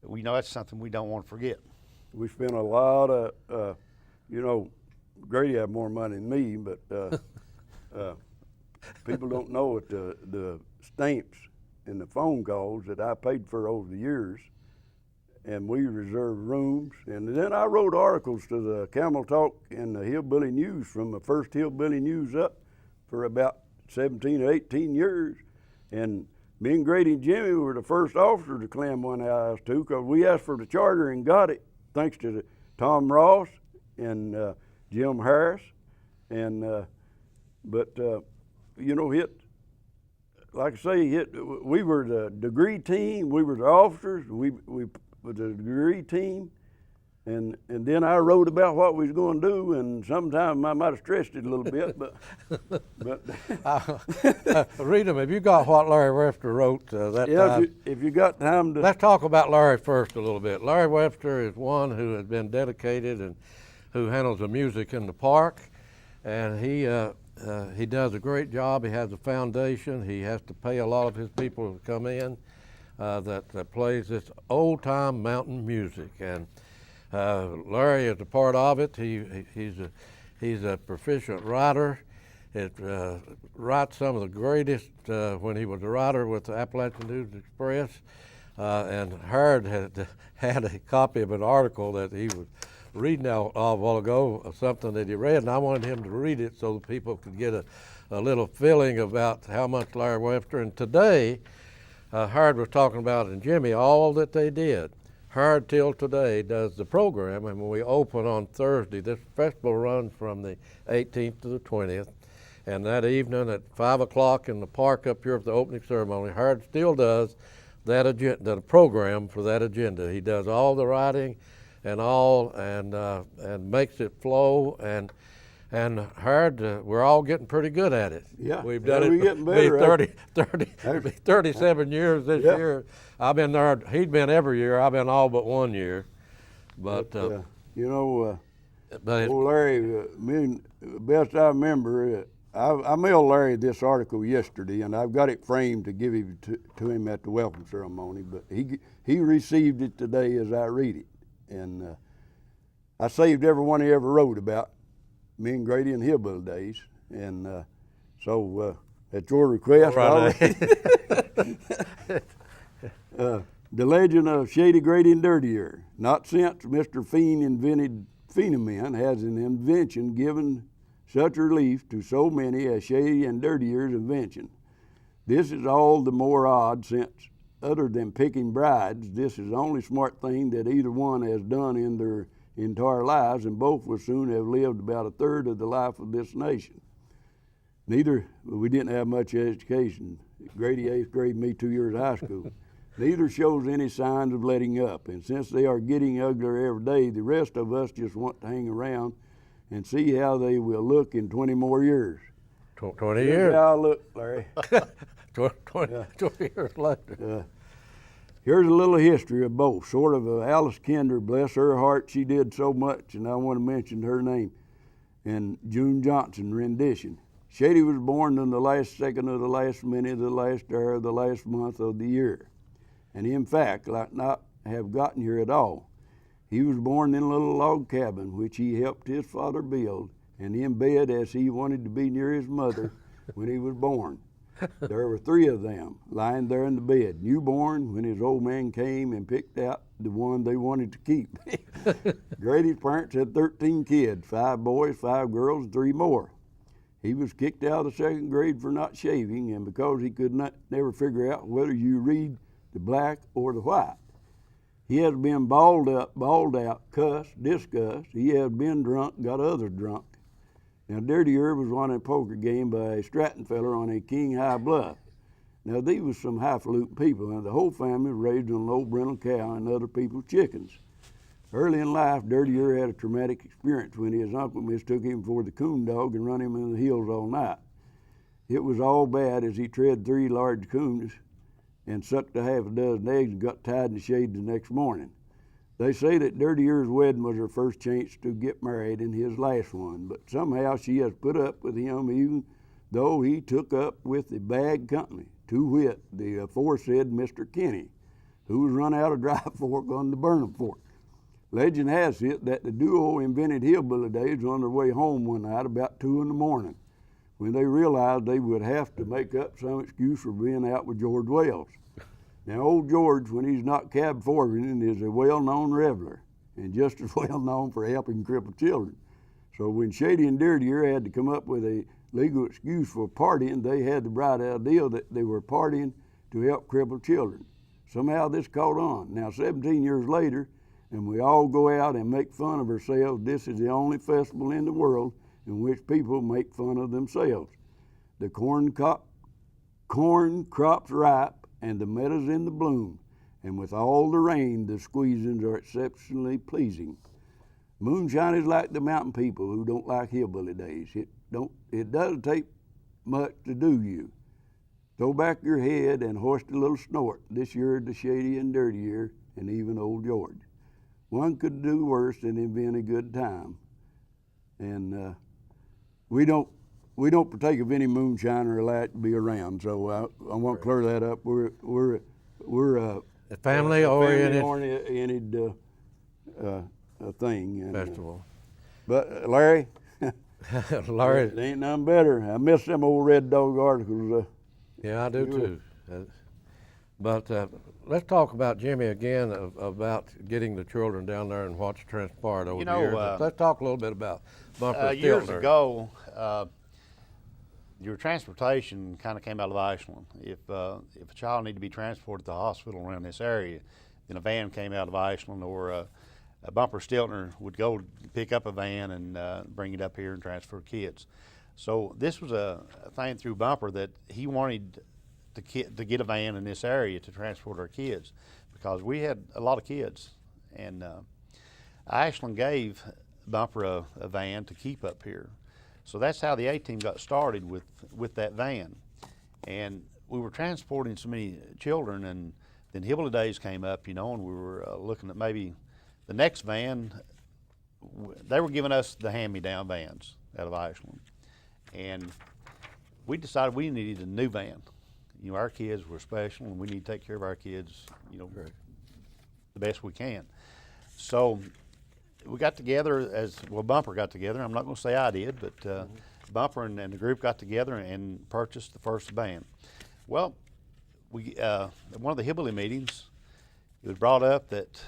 we know that's something we don't want to forget. We spent a lot of, Grady had more money than me, but people don't know it. The stamps and the phone calls that I paid for over the years, and we reserved rooms. And then I wrote articles to the Camel Talk and the Hillbilly News from the first Hillbilly News up for about 17 or 18 years. And me and Grady and Jimmy were the first officers to climb one house too, because we asked for the charter and got it, thanks to Tom Ross and Jim Harris. And like I say, we were the degree team. We were the officers. We were the degree team, and then I wrote about what we was going to do. And sometimes I might have stretched it a little bit, but. Rita, have you got what Larry Webster wrote that time? If you got time to. Let's talk about Larry first a little bit. Larry Webster is one who has been dedicated and who handles the music in the park, and he does a great job. He has a foundation. He has to pay a lot of his people to come in that plays this old-time mountain music, and Larry is a part of it. He's a proficient writer. Writes some of the greatest when he was a writer with the Appalachian News Express, and Howard had a copy of an article that he was reading out a while ago, something that he read, and I wanted him to read it so that people could get a little feeling about how much Larry Webster. And today, Howard was talking about, and Jimmy, all that they did. Howard till today does the program, and when we open on Thursday, this festival runs from the 18th to the 20th, and that evening at 5 o'clock in the park up here for the opening ceremony, Howard still does that agenda, the program for that agenda. He does all the writing and all, and makes it flow, and Howard, we're all getting pretty good at it. Yeah, we've done it. We're getting better. 37 years this year. I've been there. He'd been every year. I've been all but 1 year. But old Larry, best I remember, I mailed Larry this article yesterday, and I've got it framed to give it to him at the welcome ceremony. But he received it today as I read it. And I saved every one he ever wrote about me and Grady and Hillbilly Days, and so at your request, the legend of Shady, Grady, and Dirtier. Not since Mr. Fiend invented Phenomen has an invention given such relief to so many as Shady and Dirtier's invention. This is all the more odd since, other than picking brides, this is the only smart thing that either one has done in their entire lives, and both will soon have lived about a third of the life of this nation. We didn't have much education. Grady 8th grade, me 2 years of high school. Neither shows any signs of letting up, and since they are getting uglier every day, the rest of us just want to hang around and see how they will look in 20 more years. 20 years? Here's how I look, Larry. 20 years later. Here's a little history of both. Sort of Alice Kinder, bless her heart, she did so much, and I want to mention her name, and June Johnson rendition. Shady was born on the last second of the last minute of the last hour of the last month of the year, and in fact, like not have gotten here at all. He was born in a little log cabin which he helped his father build, and in bed as he wanted to be near his mother when he was born. There were 3 of them lying there in the bed, newborn, when his old man came and picked out the one they wanted to keep. Grady's parents had 13 kids, 5 boys, 5 girls, and 3 more. He was kicked out of the 2nd grade for not shaving, and because he could never figure out whether you read the black or the white. He had been balled up, balled out, cussed, discussed. He had been drunk, got others drunk. Now, Dirty Herb was won a poker game by a Stratton feller on a King High Bluff. Now, these was some highfalutin people, and the whole family was raised on an old brindle cow and other people's chickens. Early in life, Dirty Herb had a traumatic experience when his uncle mistook him for the coon dog and run him in the hills all night. It was all bad as he tread 3 large coons and sucked a half a dozen eggs and got tied in the shade the next morning. They say that Dirty Ear's wedding was her first chance to get married and his last one, but somehow she has put up with him even though he took up with the bad company, to wit, the aforesaid Mr. Kinney, who was run out of Dry Fork on the Burnham Fork. Legend has it that the duo invented hillbilly days on their way home one night about 2 in the morning, when they realized they would have to make up some excuse for being out with George Wells. Now, old George, when he's not cab forwarding, is a well-known reveler and just as well known for helping crippled children. So when Shady and Dirtier had to come up with a legal excuse for partying, they had the bright idea that they were partying to help crippled children. Somehow this caught on. Now, 17 years later, and we all go out and make fun of ourselves, this is the only festival in the world in which people make fun of themselves. The corn crops ripe and the meadows in the bloom, and with all the rain, the squeezings are exceptionally pleasing. Moonshine is like the mountain people who don't like hillbilly days. It doesn't take much to do you. Throw back your head and hoist a little snort. This year, the Shady and Dirty year, and even old George. One could do worse than invent a good time. And we don't partake of any moonshine or allowed to be around. So I want to clear that up. We're A family-oriented thing. And, festival. But Larry, Larry, it ain't none better. I miss them old Red Dog articles. yeah, I do too. But let's talk about Jimmy again, about getting the children down there and what's transpired over the years. Let's talk a little bit about Bumper years Stiltner. ago, your transportation kind of came out of Ashland. If a child needed to be transported to the hospital around this area, then a van came out of Ashland, or a Bumper Stiltner would go pick up a van and bring it up here and transfer kids. So this was a thing through Bumper that he wanted to get a van in this area to transport our kids, because we had a lot of kids, and Ashland gave Bumper a van to keep up here. So that's how the A-team got started with that van. And we were transporting so many children, and then Hillbilly Days came up, and we were looking at maybe the next van. They were giving us the hand-me-down vans out of Ashland. And we decided we needed a new van. Our kids were special, and we need to take care of our kids, the best we can. So we got together Bumper got together. I'm not going to say I did, but Bumper and the group got together and purchased the first van. Well, at one of the Hillbilly meetings, it was brought up that,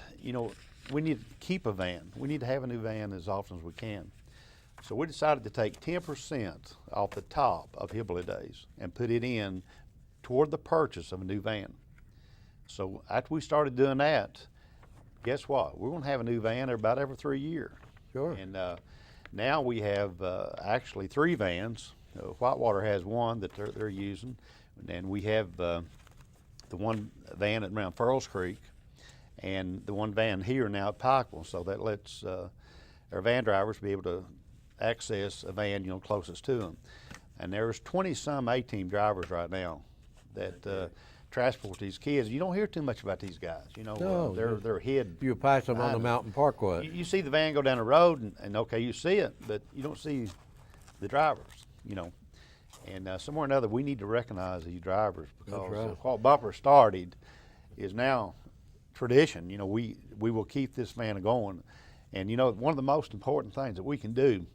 we need to keep a van. We need to have a new van as often as we can. So we decided to take 10% off the top of Hillbilly Days and put it in toward the purchase of a new van. So after we started doing that, guess what? We're going to have a new van about every 3 years. Sure. And now we have actually 3 vans. Whitewater has one that they're using, and we have the one van at around Furls Creek, and the one van here now at Pikeville. So that lets our van drivers be able to access a van, closest to them. And there's 20-some A-team drivers right now that transport these kids. You don't hear too much about these guys. No, they're hid. You pass them on the mountain parkway. You see the van go down the road, and okay, you see it, but you don't see the drivers. And somewhere or another, we need to recognize these drivers, because right. what Bumper started is now tradition. You know, we will keep this man going. And, you know, one of the most important things that we can do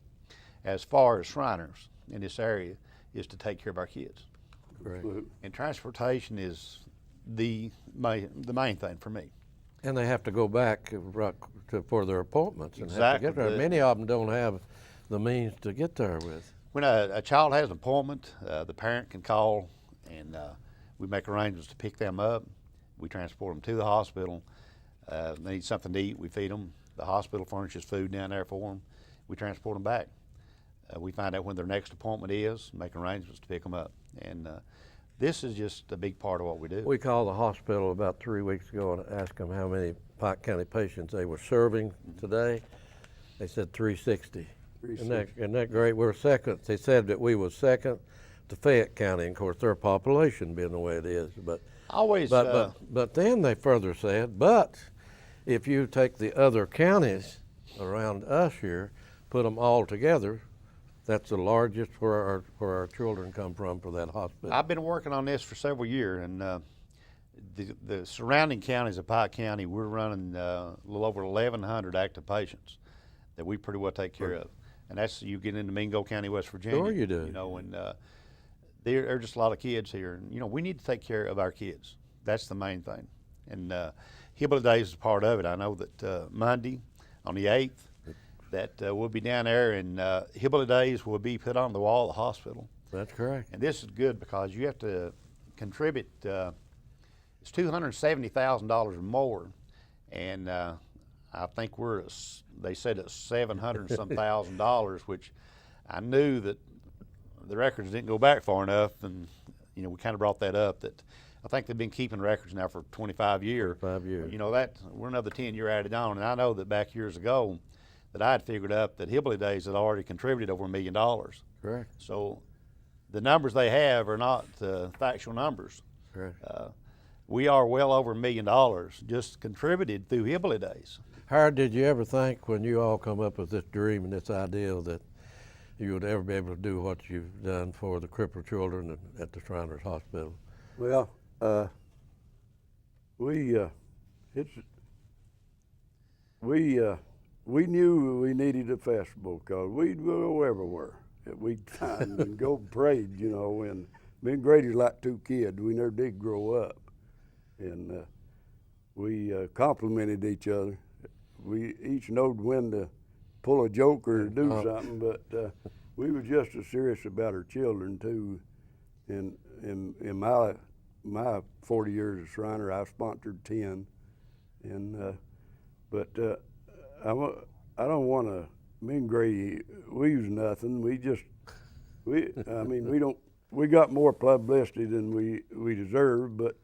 as far as Shriners in this area is to take care of our kids. Correct. And transportation is the main thing for me. And they have to go back for their appointments and have to get there. Exactly. Many of them don't have the means to get there with. When a child has an appointment, the parent can call, and we make arrangements to pick them up. We transport them to the hospital. They need something to eat, we feed them. The hospital furnishes food down there for them. We transport them back. We find out when their next appointment is, make arrangements to pick them up. And this is just a big part of what we do. We called the hospital about 3 weeks ago and asked them how many Pike County patients they were serving today. They said 360. Isn't that great? We're second. They said that we were second to Fayette County, and of course their population being the way it is. But then they further said, but if you take the other counties around us here, put them all together, that's the largest where our children come from for that hospital. I've been working on this for several years, and the surrounding counties of Pike County, we're running a little over 1,100 active patients that we pretty well take care of. And that's, you get into Mingo County, West Virginia. Sure you do. You know, and there are just a lot of kids here. And, you know, we need to take care of our kids. That's the main thing. And Hillbilly Days is part of it. I know that Monday on the 8th, that we'll be down there, and Hillbilly Days will be put on the wall of the hospital. That's correct. And this is good because you have to contribute, it's $270,000 or more, and I think they said it's 700 and some thousand dollars, which I knew that the records didn't go back far enough, and you know, we kind of brought that up, that I think they've been keeping records now for 25 years. 5 years. You know, that we're another 10-year added on, and I know that back years ago that I had figured up that Hillbilly Days had already contributed over $1 million. Correct. So the numbers they have are not factual numbers. Correct. We are well over $1 million just contributed through Hillbilly Days. Howard, did you ever think when you all come up with this dream and this ideal that you would ever be able to do what you've done for the crippled children at the Shriners Hospital? Well, we knew we needed a festival because we'd go everywhere. We'd find and go parade, you know. And me and Grady's like two kids. We never did grow up, and we complimented each other. We each knowed when to pull a joke or do something, but we were just as serious about our children too. In my 40 years as Shriner, I've sponsored 10, and but I don't want to. Me and Grady, we was nothing. We got more publicity than we deserve, but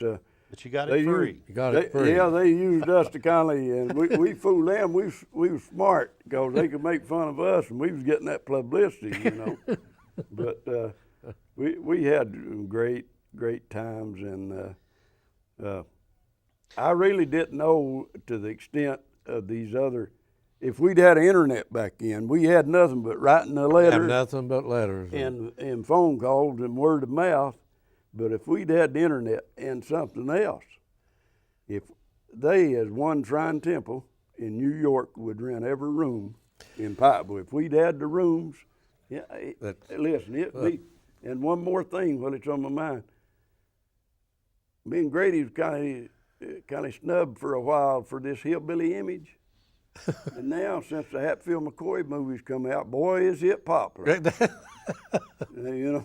you got it free. You got it free. Yeah, they used us to kind of, and we fooled them. We was smart because they could make fun of us, and we was getting that publicity, you know. But we had great times, and I really didn't know to the extent of these other. If we'd had internet back then, we had nothing but writing a letter. Have nothing but letters. And phone calls and word of mouth. But if we'd had the internet and something else, if they, as one Shrine Temple in New York, would rent every room in Pikeville, if we'd had the rooms, yeah, listen, and one more thing while it's on my mind. Me and Grady was kind of snubbed for a while for this hillbilly image. And now, since the Hatfield McCoy movies come out, boy, is it popular. You know.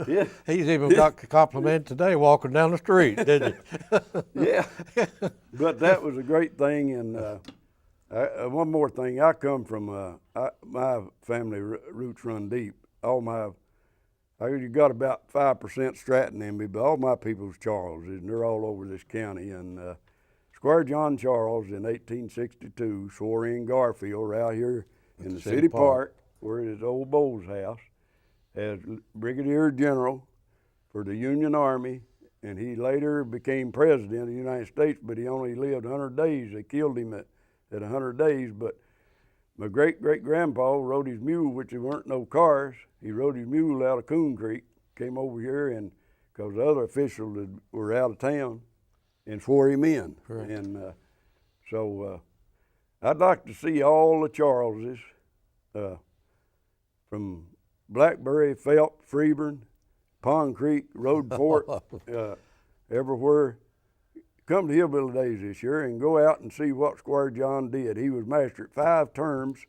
Yeah. He's even got a compliment today walking down the street, didn't he? Yeah. But that was a great thing. And one more thing, I come from, my family roots run deep. You got about 5% Stratton in me, but all my people's Charles, and they're all over this county. And Squire John Charles in 1862 swore in Garfield right here in the city park where his old Bowles house as Brigadier General for the Union Army, and he later became President of the United States, but he only lived 100 days. They killed him at 100 days, but my great-great-grandpa rode his mule, which there weren't no cars. He rode his mule out of Coon Creek, came over here, and because the other officials were out of town, and swore him in. Correct. And so I'd like to see all the Charleses from Blackberry, Phelps, Freeburn, Pond Creek, Road Fort, everywhere. Come to Hillbilly Days this year and go out and see what Squire John did. He was master at 5 terms,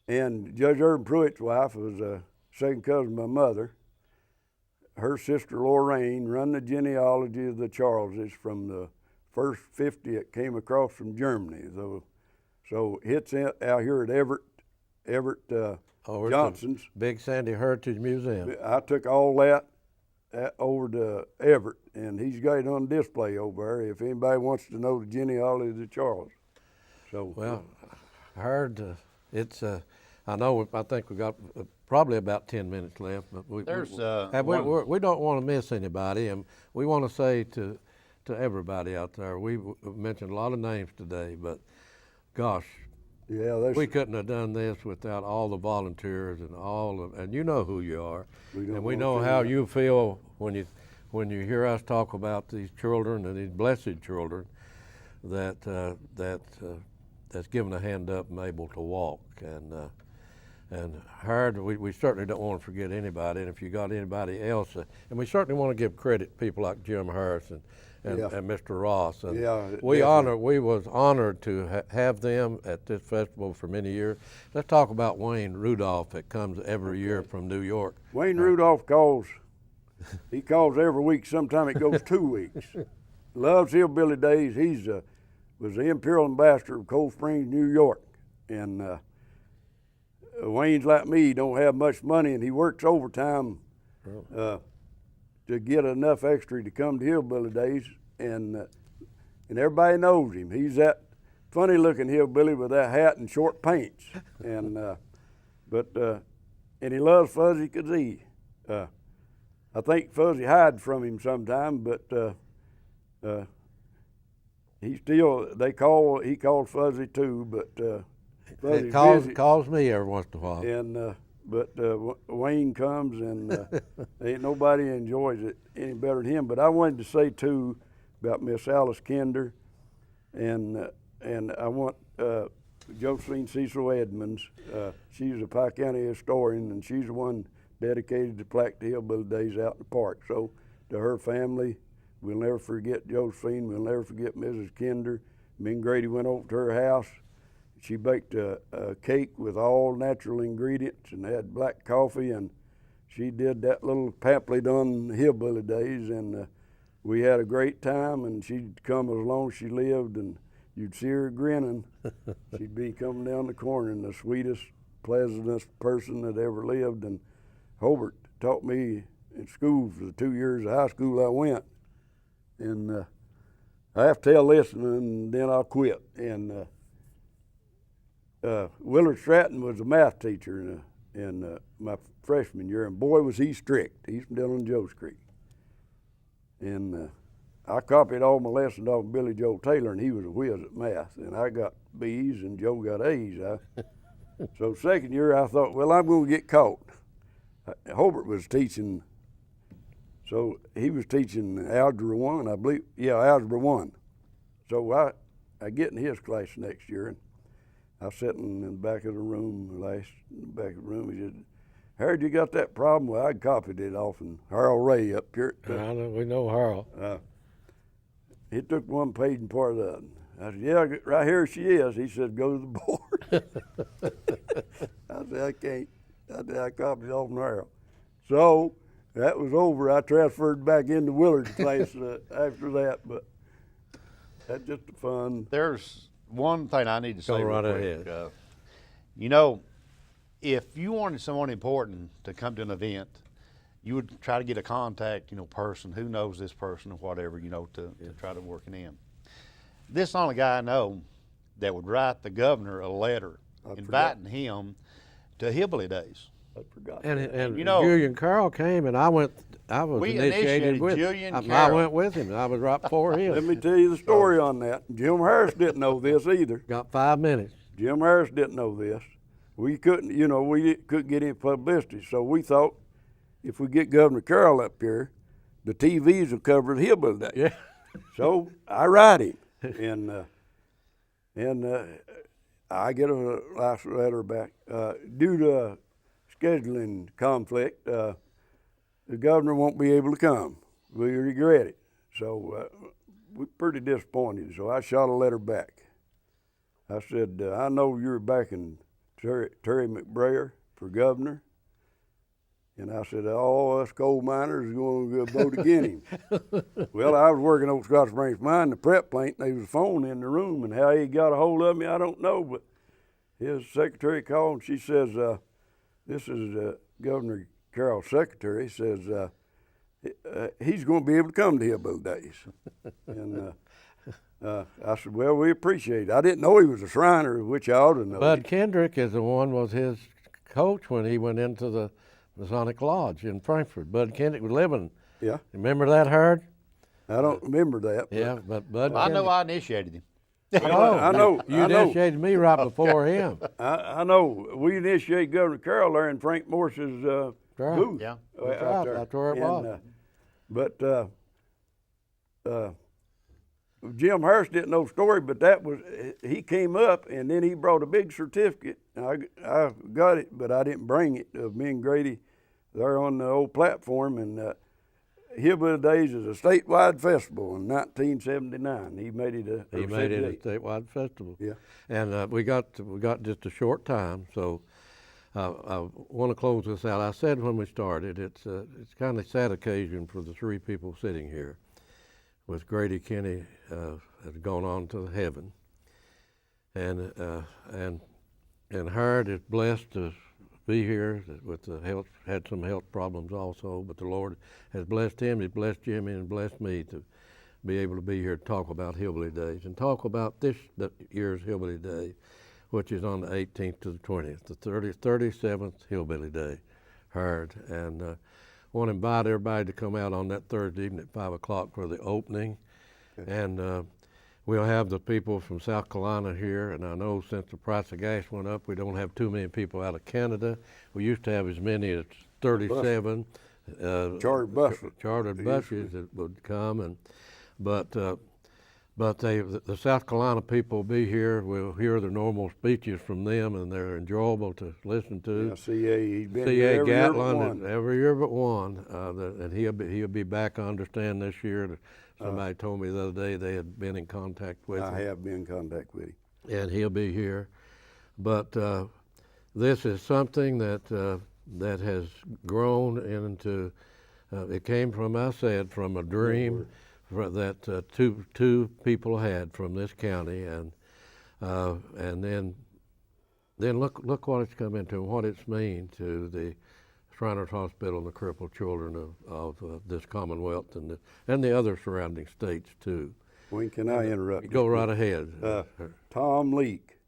and Judge Urban Pruitt's wife was a second cousin of my mother. Her sister Lorraine run the genealogy of the Charleses from the first 50 that came across from Germany. So it's out here at Everett Johnson's. Big Sandy Heritage Museum. I took all that over to Everett, and he's got it on display over there if anybody wants to know the genealogy of the Charles. So Well, I heard I think we got probably about 10 minutes left, but we don't want to miss anybody, and we want to say to everybody out there, we mentioned a lot of names today, but gosh, yeah, we couldn't have done this without all the volunteers and you know who you are, and we know how you feel when you hear us talk about these children and these blessed children that's given a hand up and able to walk, and Howard, we certainly don't want to forget anybody, and if you got anybody else, and we certainly want to give credit to people like Jim Harrison and Mr. Ross. And we was honored to have them at this festival for many years. Let's talk about Wayne Rudolph that comes every year from New York. Wayne Rudolph calls every week. Sometimes it goes 2 weeks. Loves Hillbilly Days. He's was the Imperial Ambassador of Cold Springs, New York, and Wayne's like me. He don't have much money, and he works overtime to get enough extra to come to Hillbilly Days, and everybody knows him. He's that funny-looking hillbilly with that hat and short pants, and he loves Fuzzy Kazee. I think Fuzzy hides from him sometime, but he called Fuzzy too, but Fuzzy's busy. Calls me every once in a while. And but Wayne comes, and ain't nobody enjoys it any better than him. But I wanted to say too about Miss Alice Kinder, and I want Josephine Cecil Edmonds. She's a Pike County historian, and she's the one dedicated to Plaque to Hillbilly Days out in the park. So to her family, we'll never forget Josephine. We'll never forget Mrs. Kinder. Me and Grady went over to her house. She baked a cake with all natural ingredients and had black coffee, and she did that little pamphlet on Hillbilly Days, and we had a great time, and she'd come as long as she lived, and you'd see her grinning. She'd be coming down the corner, and the sweetest, pleasantest person that ever lived. And Hobart taught me in school for the 2 years of high school I went, and I have to tell this, and then I'll quit. And Willard Stratton was a math teacher in my freshman year, and boy was he strict. He's from down on Joe's Creek. And I copied all my lessons off Billy Joe Taylor, and he was a whiz at math, and I got B's and Joe got A's. So second year I thought, well, I'm going to get caught. Hobart was teaching, so he was teaching Algebra 1, I believe. Yeah, Algebra 1. So I get in his class next year, and I was sitting in the back of the room, He said, Harold, you got that problem? Well, I copied it off, and Harold Ray up here. I know, we know Harold. He took one page and part of the other. I said, yeah, right here she is. He said, go to the board. I said, I can't. I copied off from Harold. So that was over. I transferred back into Willard's class after that, but that's just a fun. There's one thing I need to say Go right real quick. ahead. You know, if you wanted someone important to come to an event, you would try to get a contact, person who knows this person or whatever, to try to work it in. This is the only guy I know that would write the governor a letter inviting him to Hillbilly Days. I forgot. And Julian Carroll came, and I was initiated with Julian him. I Carroll. went with him. I was right before him. Let me tell you the story on that. Jim Harris didn't know this either. Got 5 minutes. Jim Harris didn't know this. We couldn't get any publicity, so we thought if we get Governor Carroll up here, the TVs will cover the Hillbilly Day. Yeah. So I write him, and I get a nice letter back. Due to a scheduling conflict, the governor won't be able to come. We regret it. So we're pretty disappointed. So I shot a letter back. I said, I know you're backing Terry McBrayer for governor. And I said, all us coal miners are going to vote against him. Well, I was working over Scotts Branch Mine, the prep plant, and there was a phone in the room, and how he got a hold of me, I don't know, but his secretary called, and she says, this is Governor Carroll's secretary, says, he's going to be able to come to Hillbilly Days. And I said, well, we appreciate it. I didn't know he was a Shriner, which I ought to know. Bud Kendrick is the one was his coach when he went into the Masonic Lodge in Frankfort. Bud Kendrick was living. Yeah. Remember that, Herd? I don't remember that. Yeah, but Bud I Kendrick. know I initiated him. I know. You initiated me right before him. I know. We initiated Governor Carroll there in Frank Morse's Right. booth. Yeah. That's out right. there. That's where it was. But Jim Hurst didn't know the story, but that was, he came up and then he brought a big certificate. I got it, but I didn't bring it, of me and Grady there on the old platform. And Hillbilly Days is a statewide festival in 1979. He made it a statewide festival. Yeah. And we got just a short time, so I want to close this out. I said when we started, it's kind of a sad occasion for the three people sitting here, with Grady Kenny has gone on to heaven, and Howard is blessed to be here with the health, had some health problems also, but the Lord has blessed him, he's blessed Jimmy, and blessed me to be able to be here to talk about Hillbilly Days and talk about this year's Hillbilly Day, which is on the 18th to the 20th, the 37th Hillbilly Day, Howard. And I want to invite everybody to come out on that Thursday evening at 5 o'clock for the opening. Okay. And we'll have the people from South Carolina here, and I know since the price of gas went up, we don't have too many people out of Canada. We used to have as many as 37 chartered buses that would come, and but the South Carolina people will be here. We'll hear the normal speeches from them, and they're enjoyable to listen to. Yeah, C.A. He's been C.A. here Gatlin, every year but one, and he'll be back. I understand this year. Somebody told me the other day they had been in contact with him. I have been in contact with him. And he'll be here. But this is something that has grown into, it came from, I said, from a dream that two people had from this county, and then look what it's come into and what it's mean to the Shriners Hospital and the crippled children of this Commonwealth and the other surrounding states too. When can I interrupt you? Go right ahead. Tom Leake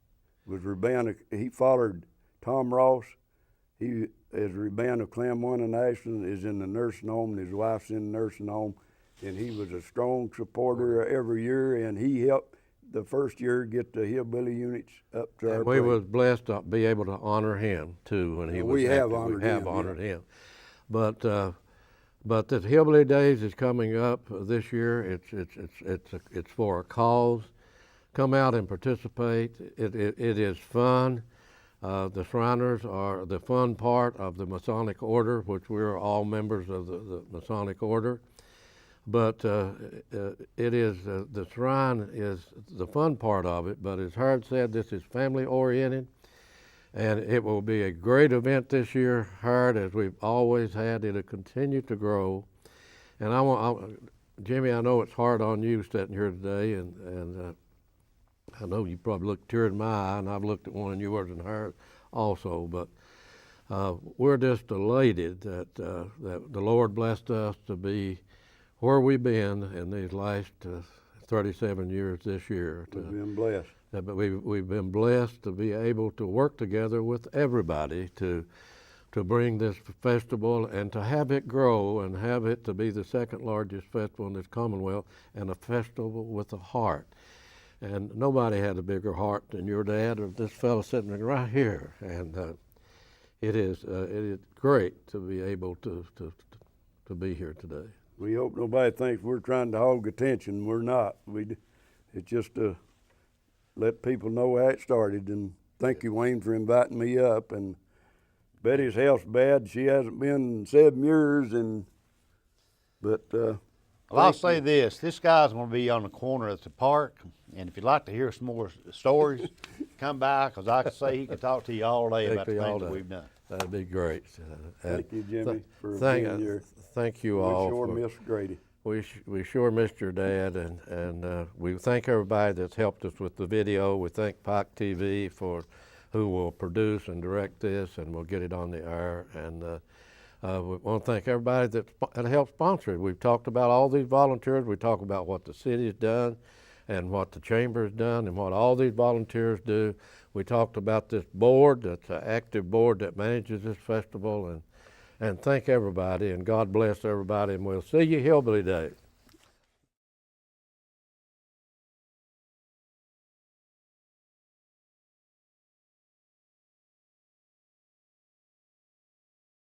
was Rebana. He followed Tom Ross. He is Rebana of Clamwana and Ashland, is in the nursing home, and his wife's in the nursing home. And he was a strong supporter every year, and he helped the first year get the hillbilly units up to our We was blessed to be able to honor him too when he was we have active. honored him. But the Hillbilly Days is coming up this year. It's for a cause. Come out and participate. It is fun. The Shriners are the fun part of the Masonic Order, which we're all members of the Masonic Order. But it is, the shrine is the fun part of it, but as Howard said, this is family oriented, and it will be a great event this year, Howard, as we've always had. It'll continue to grow. And Jimmy, I know it's hard on you sitting here today, and I know you probably looked tear in my eye, and I've looked at one of yours and Howard also, but we're just elated that the Lord blessed us to be where we've been in these last 37 years this year. We've been blessed. But we've been blessed to be able to work together with everybody to bring this festival and to have it grow and have it to be the second largest festival in this Commonwealth, and a festival with a heart. And nobody had a bigger heart than your dad or this fellow sitting right here. And it is great to be able to be here today. We hope nobody thinks we're trying to hog attention. We're not. It's just to let people know how it started. And thank you, Wayne, for inviting me up. And Betty's health's bad. She hasn't been in 7 years. But Well, I'll say this. This guy's going to be on the corner at the park. And if you'd like to hear some more stories, come by, because I can say he can talk to you all day about the things that we've done. That'd be great. Thank you, Jimmy, for being here. Thank you We all. sure miss Grady. We sure missed your dad, and we thank everybody that's helped us with the video. We thank Pike TV for who will produce and direct this, and we'll get it on the air. And we want to thank everybody that helped sponsor it. We've talked about all these volunteers. We talk about what the city's done and what the chamber has done and what all these volunteers do. We talked about this board, that's an active board that manages this festival, and thank everybody, and God bless everybody, and we'll see you Hillbilly Days.